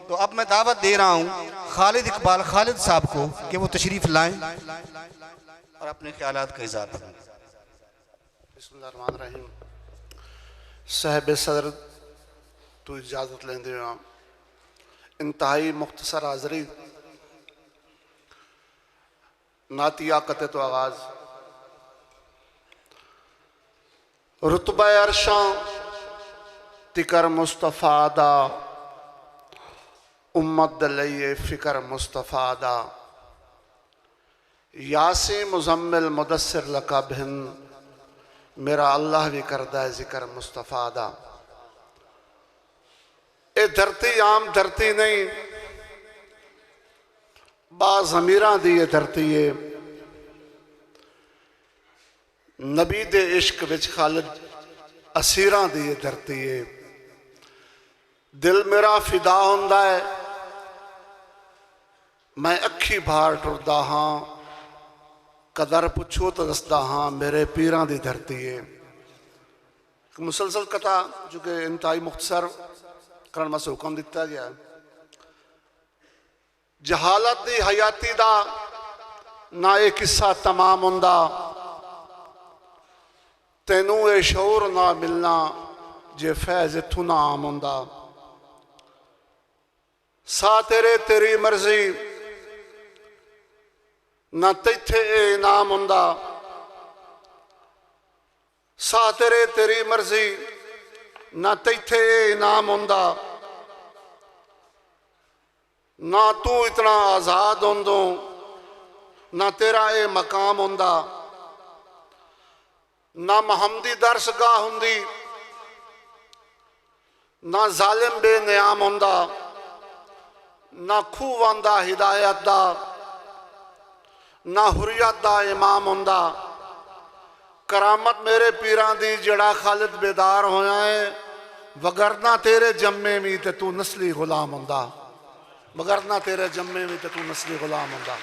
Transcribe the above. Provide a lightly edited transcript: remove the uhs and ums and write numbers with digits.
तो अब मैं दावत दे रहा हूँ खालिद इकबाल खालिद साहब को कि वो तशरीफ़ लाएं और अपने ख्यालात का इज़हार करें। बिस्मिल्लाहिर्रहमानिर्रहीम। साहिब सदर तो इजाज़त लेंदे हो इंतहाई मुख्तसर हाज़री नातिया कते तो आगाज़ रुतबा अरशां तिकर मुस्तफ़ा दा उम्मत दे लईए फ़िकर मुस्तफ़ा दा यासी मुज़म्मिल मुदस्सिर लका भिन मेरा अल्लाह भी करदा है जिक्र मुस्तफ़ा दा। ये धरती आम धरती नहीं बाज़ अमीरां दी ये धरती है। नबी दे इश्क विच खालिद असीरां दी ये धरती है। दिल मेरा फिदा हुंदा है मैं अखी बाहर टुरदा हाँ कदर पुछो तो दसदा हाँ मेरे पीरां दी धरती है। मुसलसल कथा जो कि इंतहाई मुख्तसर करने वास्ते हुक्म दिता गया है। जहालत दी हयाती दा ना ये किस्सा तमाम हुंदा तेनू ये शऊर ना मिलना जे फैज़ इत्थों ना आम हुंदा। सा तेरे तेरी मर्जी ना तैथे ए इनाम हुंदा। सा तेरे तेरी मर्जी ना तैथे ए इनाम हुंदा। ना तू इतना आज़ाद होंदो ना तेरा ए मकाम हुंदा। ना महमदी दरसगाह हुंदी ना जालिम बेनियाम हुंदा। ना खूह आंदा हिदायत दा ना हुर्रियत दा इमाम हुंदा। करामत मेरे पीरां दी जड़ा खालिद बेदार होया है वगरना तेरे जम्मे भी ते तू नस्ली गुलाम हुंदा। वगरना तेरे जम्मे भी ते तू नस्ली गुलाम हुंदा।